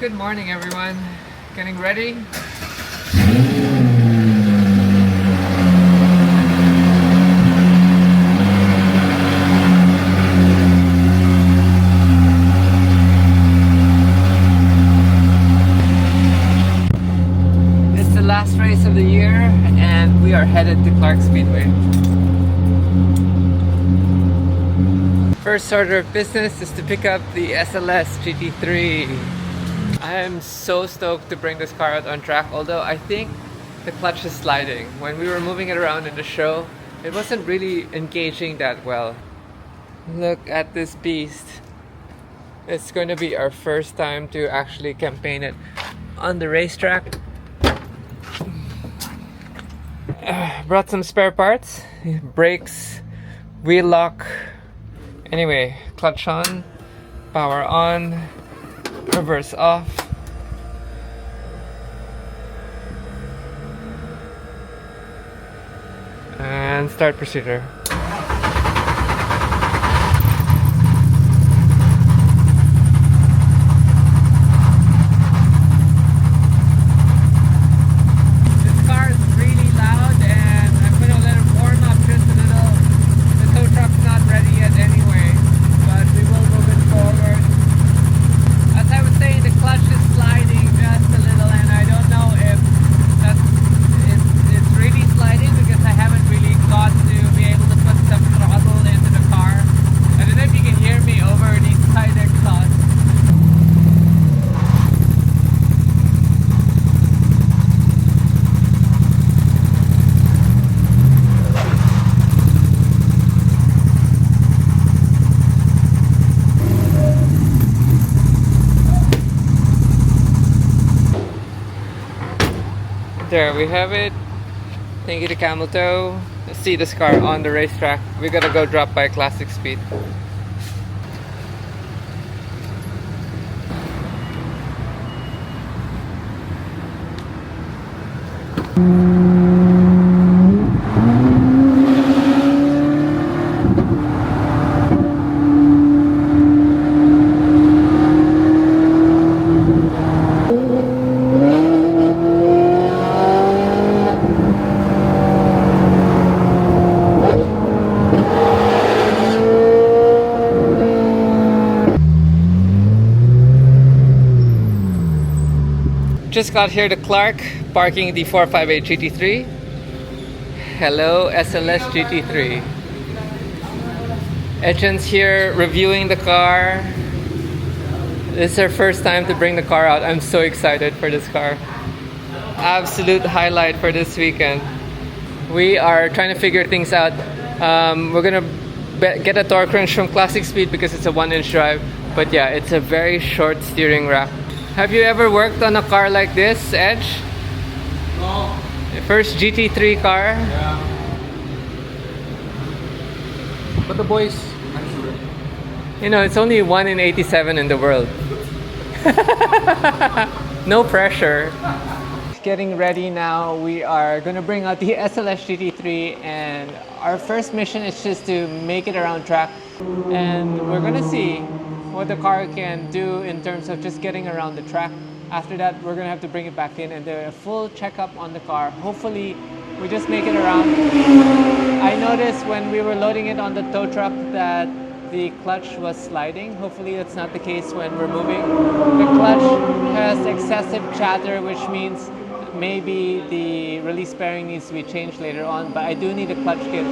Good morning, everyone. Getting ready? It's the last race of the year and we are headed to Clark Speedway. First order of business is to pick up the SLS GT3. I am so stoked to bring this car out on track, although I think the clutch is sliding. When we were moving it around in the show, it wasn't really engaging that well. Look at this beast. It's going to be our first time to actually campaign it on the racetrack. Brought some spare parts, brakes, wheel lock. Anyway, clutch on, power on, reverse off. And start procedure. There we have it. Thank you to Camel Toe. Let's see this car on the racetrack. We gotta go drop by Classic Speed. Just got here to Clark, parking the 458 GT3. Hello, SLS GT3. Echen's here reviewing the car. This is our first time to bring the car out. I'm so excited for this car. Absolute highlight for this weekend. We are trying to figure things out. We're gonna get a torque wrench from Classic Speed because it's a 1-inch drive. But yeah, it's a very short steering rack. Have you ever worked on a car like this, Edge? No. The first GT3 car? Yeah. But the boys, I'm sure. You know, it's only 1 in 87 in the world. No pressure. Getting ready now. We are going to bring out the SLS GT3 and our first mission is just to make it around track. And we're going to see what the car can do in terms of just getting around the track. After that, we're gonna have to bring it back in and do a full checkup on the car. Hopefully, we just make it around. I noticed when we were loading it on the tow truck that the clutch was sliding. Hopefully, that's not the case when we're moving. The clutch has excessive chatter, which means maybe the release bearing needs to be changed later on, but I do need a clutch kit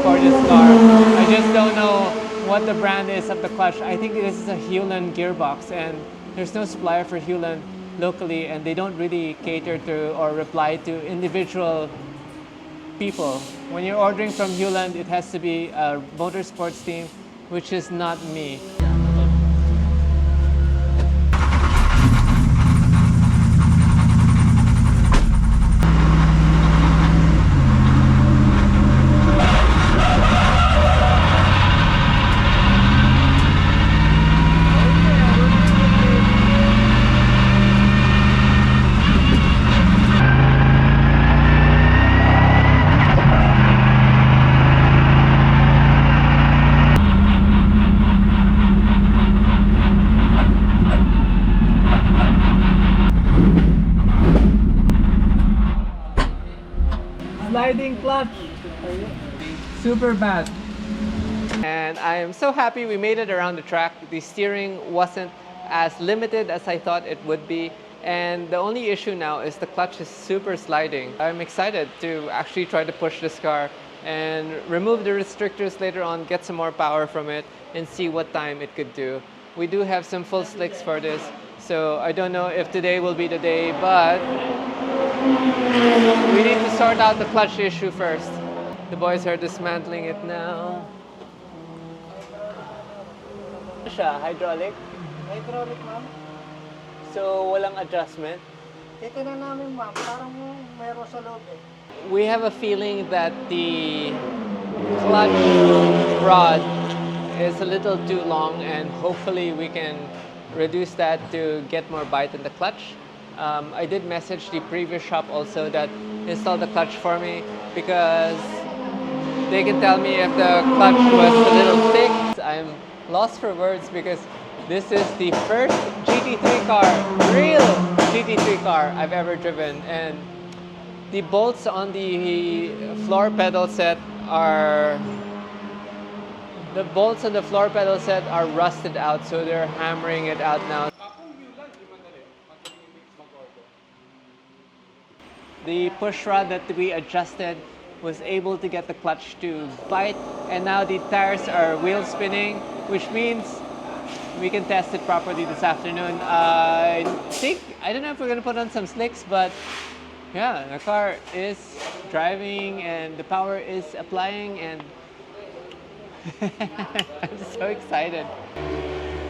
for this car. I just don't know what the brand is of the clutch. I think this is a Hewland gearbox and there's no supplier for Hewland locally and they don't really cater to or reply to individual people. When you're ordering from Hewland, it has to be a motorsports team, which is not me. Sliding clutch. Super bad. And I am so happy we made it around the track. The steering wasn't as limited as I thought it would be. And the only issue now is the clutch is super sliding. I'm excited to actually try to push this car and remove the restrictors later on, get some more power from it, and see what time it could do. We do have some full slicks for this, so I don't know if today will be the day, but we need to sort out the clutch issue first. The boys are dismantling it now. Ano siya? Hydraulic? Hydraulic, ma'am. So, walang adjustment? Titignan namin, ma'am. Parang meron sa loob eh. We have a feeling that the clutch rod is a little too long, and hopefully we can reduce that to get more bite in the clutch. I did message the previous shop also that installed the clutch for me, because they can tell me if the clutch was a little thick. I'm lost for words because this is the first GT3 car, real GT3 car I've ever driven, and the bolts on the floor pedal set are rusted out, so they're hammering it out now. The push rod that we adjusted was able to get the clutch to bite, and now the tires are wheel spinning, which means we can test it properly this afternoon. I don't know if we're gonna put on some slicks, but yeah, the car is driving and the power is applying, and I'm so excited.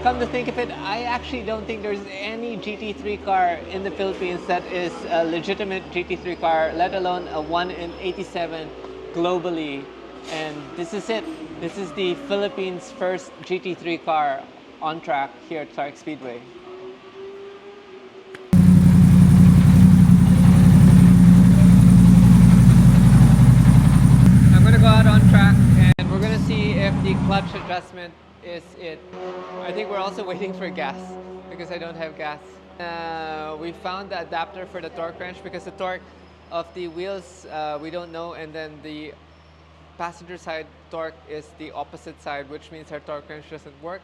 Come to think of it, I actually don't think there's any GT3 car in the Philippines that is a legitimate GT3 car, let alone a 1 in 87 globally. And this is it. This is the Philippines' first GT3 car on track here at Clark Speedway. I'm gonna go out on track and we're gonna see if the clutch adjustment is it. I think we're also waiting for gas because I don't have gas. We found the adapter for the torque wrench because the torque of the wheels we don't know, and then the passenger side torque is the opposite side, which means our torque wrench doesn't work.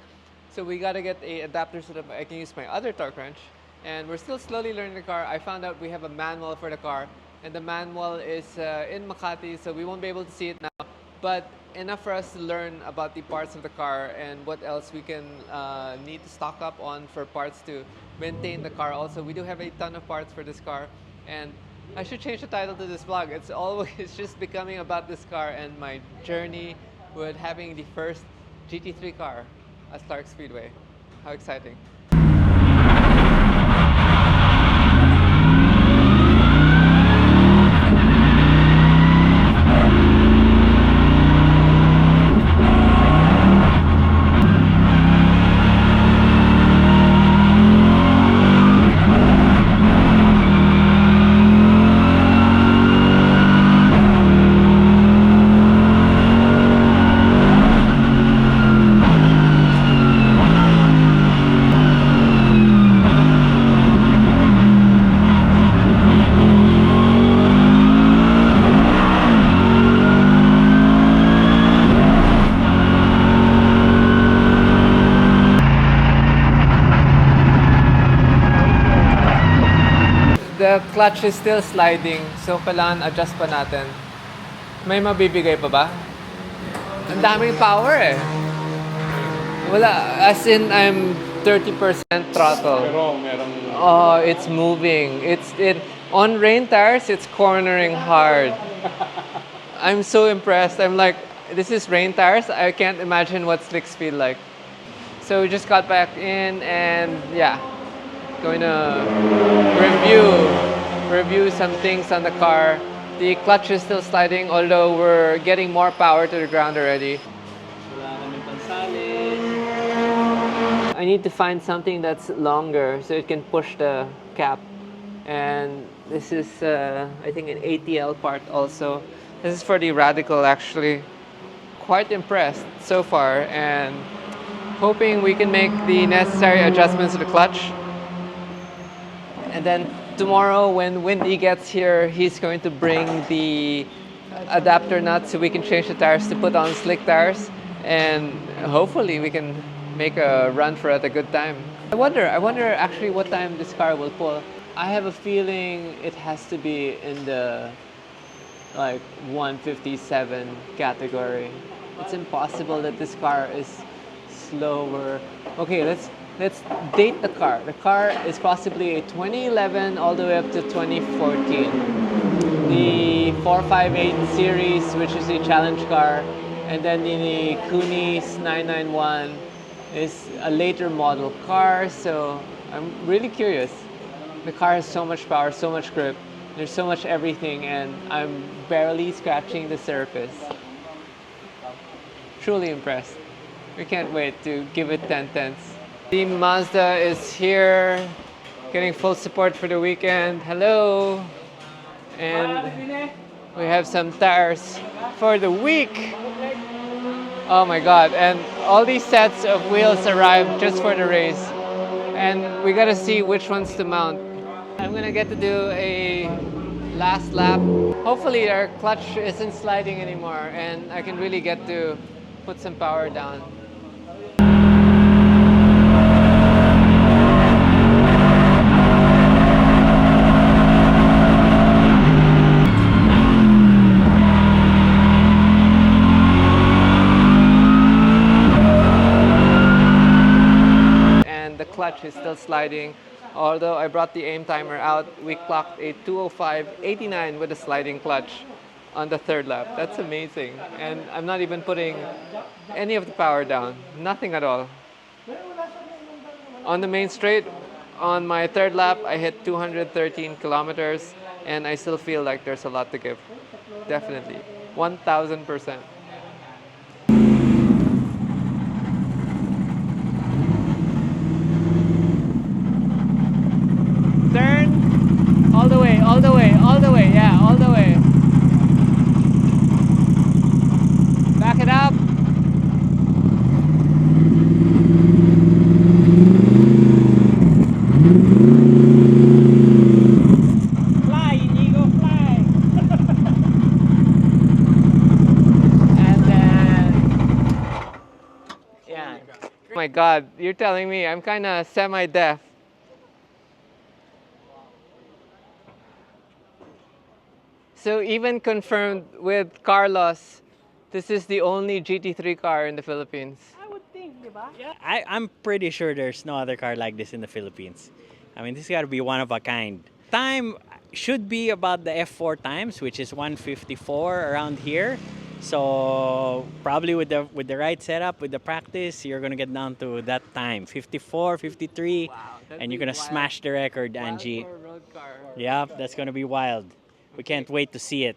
So we gotta get an adapter so that I can use my other torque wrench. And we're still slowly learning the car. I found out we have a manual for the car, and the manual is in Makati, so we won't be able to see it now. But enough for us to learn about the parts of the car and what else we can need to stock up on for parts to maintain the car. Also, we do have a ton of parts for this car, and I should change the title to this vlog. It's always just becoming about this car and my journey with having the first GT3 car at Clark Speedway. How exciting. The clutch is still sliding, so kailangan adjust pa natin. May mabibigay pa ba? Ang daming power eh. Wala, as in I'm 30% throttle. Pero merong... Oh, it's moving. On rain tires, it's cornering hard. I'm so impressed. I'm like, this is rain tires. I can't imagine what slicks feel like. So we just got back in, and yeah, going to review some things on the car. The clutch is still sliding, although we're getting more power to the ground already. I need to find something that's longer so it can push the cap. And this is, I think, an ATL part also. This is for the Radical, actually. Quite impressed so far, and hoping we can make the necessary adjustments to the clutch. And then tomorrow when Windy gets here, he's going to bring the adapter nuts so we can change the tires to put on slick tires, and hopefully we can make a run for it a good time. I wonder actually what time this car will pull. I have a feeling it has to be in the like 157 category. It's impossible that this car is slower. Okay, let's date the car. The car is possibly a 2011 all the way up to 2014. The 458 series, which is a challenge car, and then the Kunis 991 is a later model car. So I'm really curious. The car has so much power, so much grip. There's so much everything, and I'm barely scratching the surface. Truly impressed. We can't wait to give it 10 tenths. The Mazda is here, getting full support for the weekend. Hello! And we have some tires for the week. Oh my god, and all these sets of wheels arrived just for the race. And we gotta see which ones to mount. I'm gonna get to do a last lap. Hopefully our clutch isn't sliding anymore and I can really get to put some power down. And the clutch is still sliding. Although I brought the aim timer out, we clocked a 205.89 with a sliding clutch on the third lap. That's amazing. And I'm not even putting any of the power down. Nothing at all. On the main straight, on my third lap, I hit 213 kilometers and I still feel like there's a lot to give. Definitely. 1000%. Turn all the way, all the way, all the way, yeah, all the way. Back it up. Fly, Inigo, fly! And then, yeah. Oh my god, you're telling me I'm kind of semi-deaf. So even confirmed with Carlos, this is the only GT3 car in the Philippines. I would think, di ba? Yeah, I'm pretty sure there's no other car like this in the Philippines. I mean, this got to be one of a kind. Time should be about the F4 times, which is 154 around here. So probably with the right setup, with the practice, you're gonna get down to that time, 54, 53, Wow, that'd and you're be gonna wild. smash the record, Wild Angie. for a road car. Yeah, that's gonna be wild. We can't wait to see it.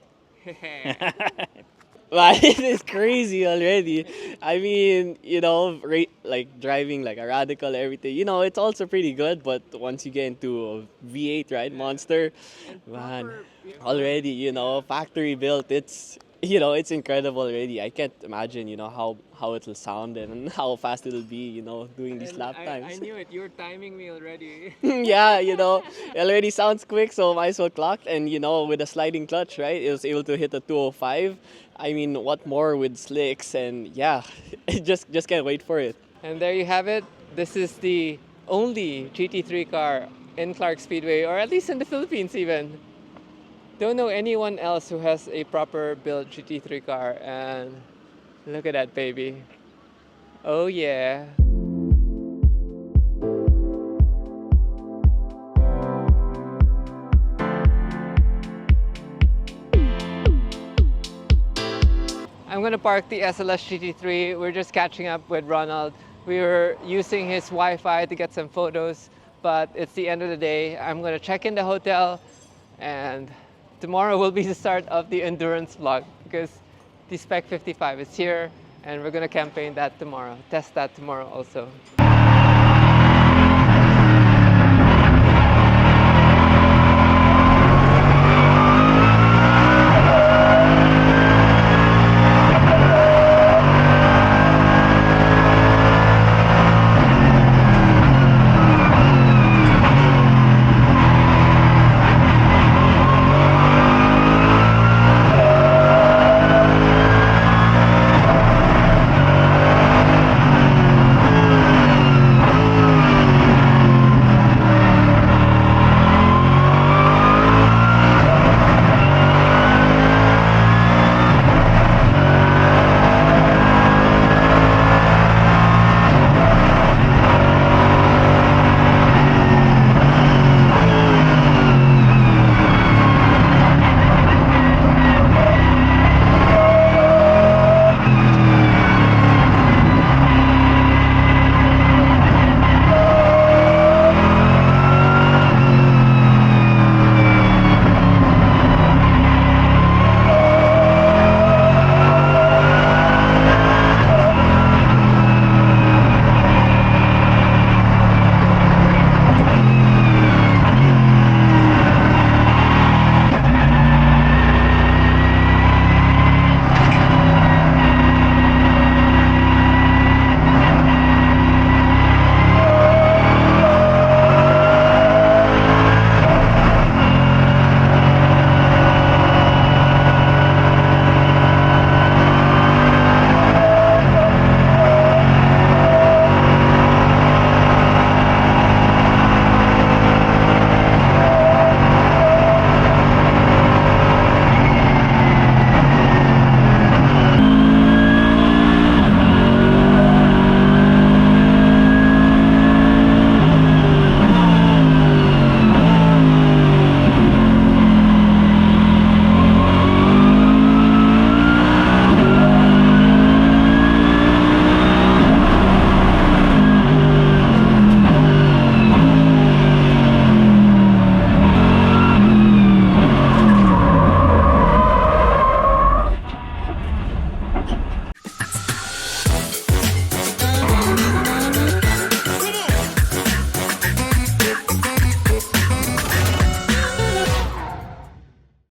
Well, it is crazy already. I mean, you know, like driving like a radical, everything. You know, it's also pretty good. But once you get into a V8, right, monster, man, already, you know, factory built. It's, you know, it's incredible already. I can't imagine, you know, how it'll sound and how fast it'll be, you know, doing these lap I times. knew it. You were timing me already. Yeah, you know, it already sounds quick, so might as well clock. And, you know, with a sliding clutch, right, it was able to hit a 205. I mean, what more with slicks? And yeah, just can't wait for it. And there you have it. This is the only GT3 car in Clark Speedway, or at least in the Philippines even. Don't know anyone else who has a proper built GT3 car, and look at that baby. Oh yeah. I'm gonna park the SLS GT3. We're just catching up with Ronald. We were using his Wi-Fi to get some photos, but it's the end of the day. I'm gonna check in the hotel, and tomorrow will be the start of the endurance vlog because the Spec 55 is here, and we're gonna campaign that tomorrow, test that tomorrow also.